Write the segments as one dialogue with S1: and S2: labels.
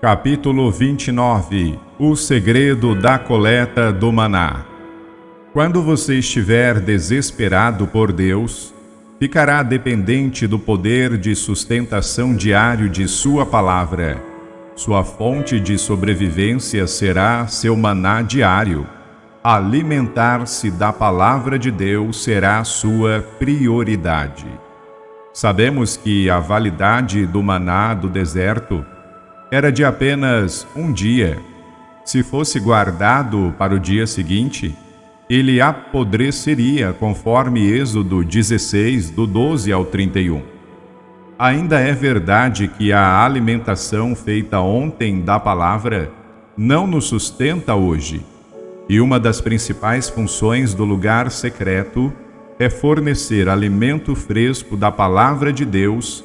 S1: Capítulo 29. O segredo da coleta do maná. Quando você estiver desesperado por Deus, ficará dependente do poder de sustentação diário de sua palavra. Sua fonte de sobrevivência será seu maná diário. Alimentar-se da palavra de Deus será sua prioridade. Sabemos que a validade do maná do deserto era de apenas um dia. Se fosse guardado para o dia seguinte, ele apodreceria, conforme Êxodo 16, do 12 ao 31. Ainda é verdade que a alimentação feita ontem da palavra não nos sustenta hoje, e uma das principais funções do lugar secreto é fornecer alimento fresco da palavra de Deus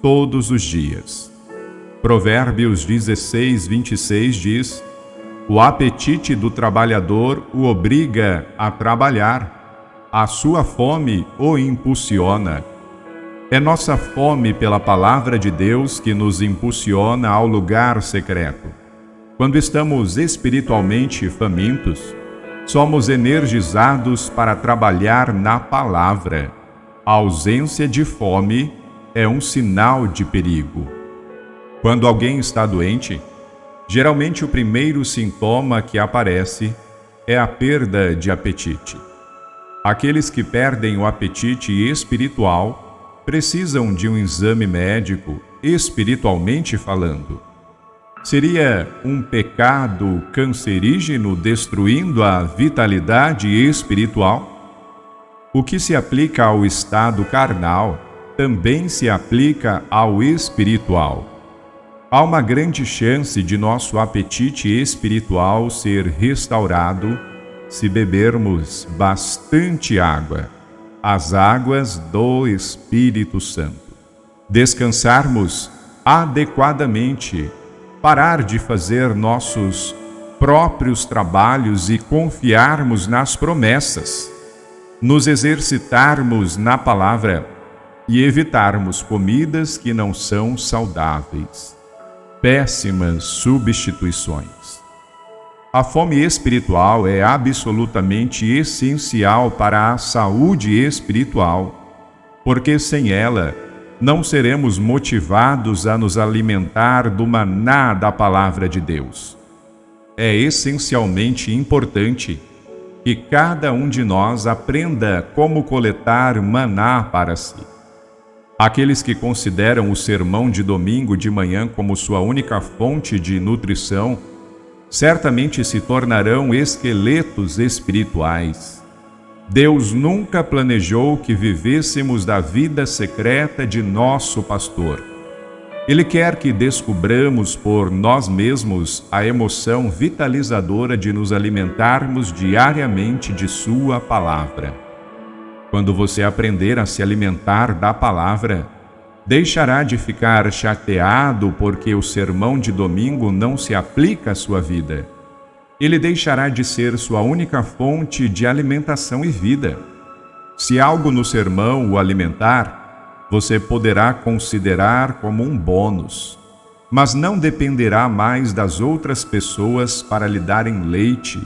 S1: todos os dias. Provérbios 16, 26 diz: o apetite do trabalhador o obriga a trabalhar, a sua fome o impulsiona. É nossa fome pela palavra de Deus que nos impulsiona ao lugar secreto. Quando estamos espiritualmente famintos, somos energizados para trabalhar na palavra. A ausência de fome é um sinal de perigo. Quando alguém está doente, geralmente o primeiro sintoma que aparece é a perda de apetite. Aqueles que perdem o apetite espiritual precisam de um exame médico, espiritualmente falando. Seria um pecado cancerígeno destruindo a vitalidade espiritual? O que se aplica ao estado carnal também se aplica ao espiritual. Há uma grande chance de nosso apetite espiritual ser restaurado se bebermos bastante água, as águas do Espírito Santo. Descansarmos adequadamente, parar de fazer nossos próprios trabalhos e confiarmos nas promessas, nos exercitarmos na palavra e evitarmos comidas que não são saudáveis. Péssimas substituições. A fome espiritual é absolutamente essencial para a saúde espiritual, porque sem ela não seremos motivados a nos alimentar do maná da palavra de Deus. É essencialmente importante que cada um de nós aprenda como coletar maná para si. Aqueles que consideram o sermão de domingo de manhã como sua única fonte de nutrição, certamente se tornarão esqueletos espirituais. Deus nunca planejou que vivêssemos da vida secreta de nosso pastor. Ele quer que descubramos por nós mesmos a emoção vitalizadora de nos alimentarmos diariamente de sua palavra. Quando você aprender a se alimentar da palavra, deixará de ficar chateado porque o sermão de domingo não se aplica à sua vida. Ele deixará de ser sua única fonte de alimentação e vida. Se algo no sermão o alimentar, você poderá considerar como um bônus, mas não dependerá mais das outras pessoas para lhe darem leite,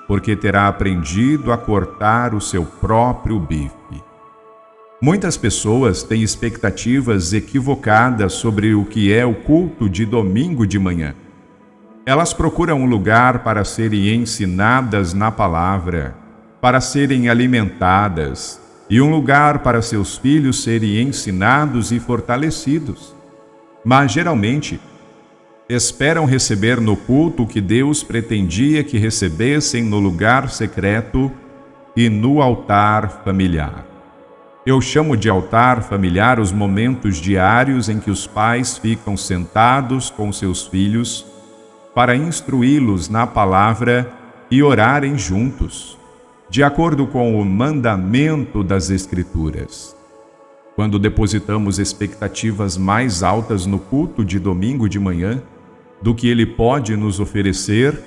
S1: porque terá aprendido a cortar o seu próprio bife. Muitas pessoas têm expectativas equivocadas sobre o que é o culto de domingo de manhã. Elas procuram um lugar para serem ensinadas na palavra, para serem alimentadas, e um lugar para seus filhos serem ensinados e fortalecidos. Mas, geralmente, esperam receber no culto o que Deus pretendia que recebessem no lugar secreto e no altar familiar. Eu chamo de altar familiar os momentos diários em que os pais ficam sentados com seus filhos para instruí-los na palavra e orarem juntos, de acordo com o mandamento das Escrituras. Quando depositamos expectativas mais altas no culto de domingo de manhã do que ele pode nos oferecer,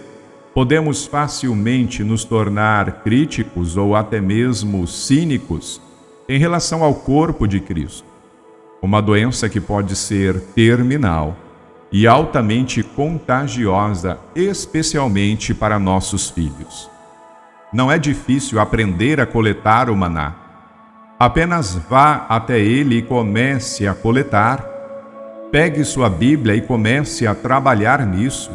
S1: podemos facilmente nos tornar críticos ou até mesmo cínicos em relação ao corpo de Cristo, uma doença que pode ser terminal e altamente contagiosa, especialmente para nossos filhos. Não é difícil aprender a coletar o maná. Apenas vá até ele e comece a coletar. Pegue sua Bíblia e comece a trabalhar nisso.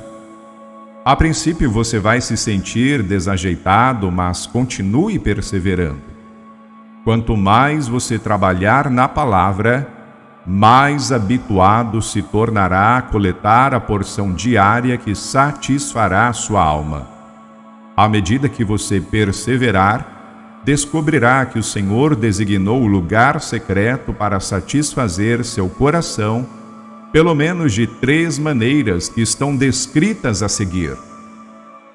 S1: A princípio você vai se sentir desajeitado, mas continue perseverando. Quanto mais você trabalhar na palavra, mais habituado se tornará a coletar a porção diária que satisfará sua alma. À medida que você perseverar, descobrirá que o Senhor designou o lugar secreto para satisfazer seu coração, pelo menos de 3 maneiras que estão descritas a seguir.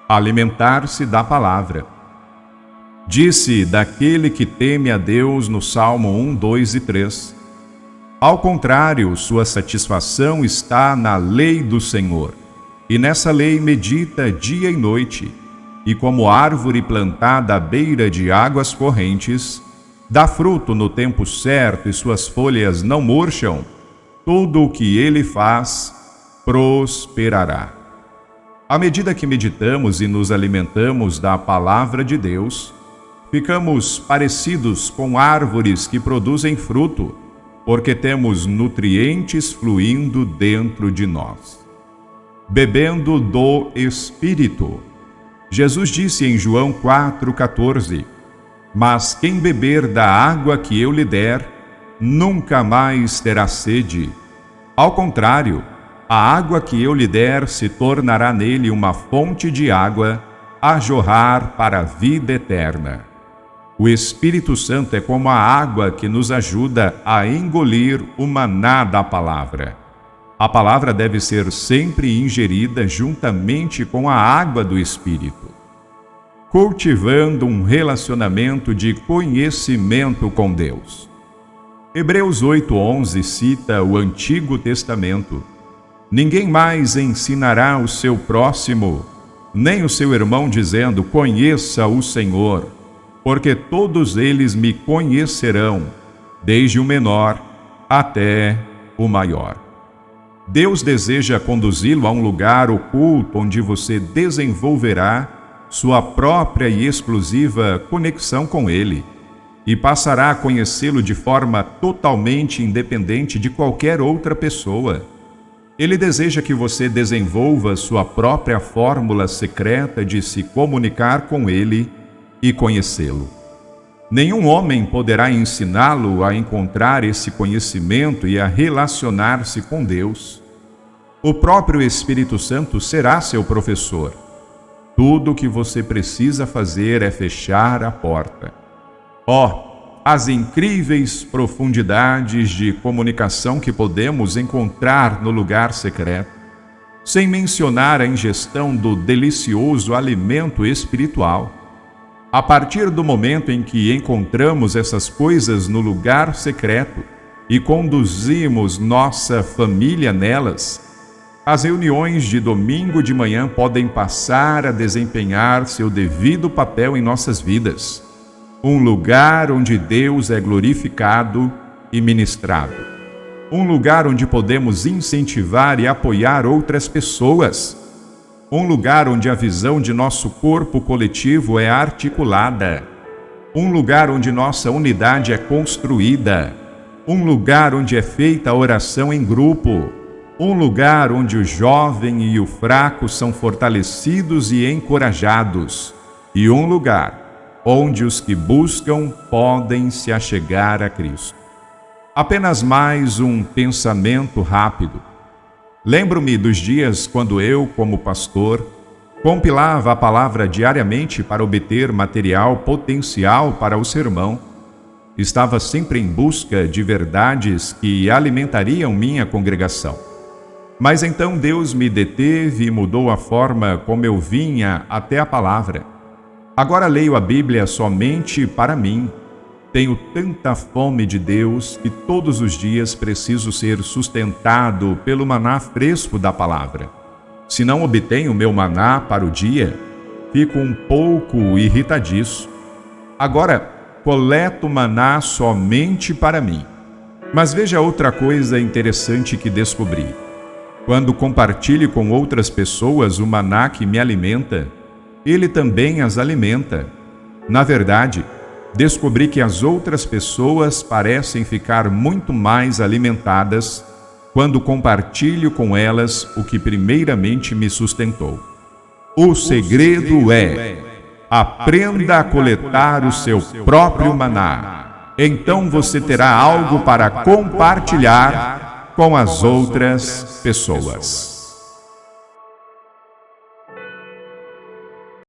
S1: Alimentar-se da palavra. Disse daquele que teme a Deus no Salmo 1, 2 e 3. Ao contrário, sua satisfação está na lei do Senhor, e nessa lei medita dia e noite, e como árvore plantada à beira de águas correntes, dá fruto no tempo certo e suas folhas não murcham, tudo o que ele faz prosperará. À medida que meditamos e nos alimentamos da palavra de Deus, ficamos parecidos com árvores que produzem fruto, porque temos nutrientes fluindo dentro de nós. Bebendo do Espírito. Jesus disse em João 4,14: Mas quem beber da água que eu lhe der, nunca mais terá sede. Ao contrário, a água que eu lhe der se tornará nele uma fonte de água a jorrar para a vida eterna. O Espírito Santo é como a água que nos ajuda a engolir o maná da palavra. A palavra deve ser sempre ingerida juntamente com a água do Espírito. Cultivando um relacionamento de conhecimento com Deus. Hebreus 8:11 cita o Antigo Testamento. Ninguém mais ensinará o seu próximo, nem o seu irmão, dizendo: conheça o Senhor, porque todos eles me conhecerão, desde o menor até o maior. Deus deseja conduzi-lo a um lugar oculto onde você desenvolverá sua própria e exclusiva conexão com Ele e passará a conhecê-lo de forma totalmente independente de qualquer outra pessoa. Ele deseja que você desenvolva sua própria fórmula secreta de se comunicar com Ele e conhecê-lo. Nenhum homem poderá ensiná-lo a encontrar esse conhecimento e a relacionar-se com Deus. O próprio Espírito Santo será seu professor. Tudo o que você precisa fazer é fechar a porta. As incríveis profundidades de comunicação que podemos encontrar no lugar secreto, sem mencionar a ingestão do delicioso alimento espiritual. A partir do momento em que encontramos essas coisas no lugar secreto e conduzimos nossa família nelas, as reuniões de domingo de manhã podem passar a desempenhar seu devido papel em nossas vidas. Um lugar onde Deus é glorificado e ministrado. Um lugar onde podemos incentivar e apoiar outras pessoas. Um lugar onde a visão de nosso corpo coletivo é articulada. Um lugar onde nossa unidade é construída. Um lugar onde é feita a oração em grupo. Um lugar onde o jovem e o fraco são fortalecidos e encorajados. E um lugar onde os que buscam podem se achegar a Cristo. Apenas mais um pensamento rápido. Lembro-me dos dias quando eu, como pastor, compilava a palavra diariamente para obter material potencial para o sermão. Estava sempre em busca de verdades que alimentariam minha congregação. Mas então Deus me deteve e mudou a forma como eu vinha até a palavra. Agora leio a Bíblia somente para mim. Tenho tanta fome de Deus que todos os dias preciso ser sustentado pelo maná fresco da palavra. Se não obtenho meu maná para o dia, fico um pouco irritadiço. Agora, coleto maná somente para mim. Mas veja outra coisa interessante que descobri. Quando compartilhe com outras pessoas o maná que me alimenta, ele também as alimenta. Na verdade, descobri que as outras pessoas parecem ficar muito mais alimentadas quando compartilho com elas o que primeiramente me sustentou. O segredo é: aprenda a coletar o seu próprio maná. Então você terá algo para compartilhar com as outras pessoas.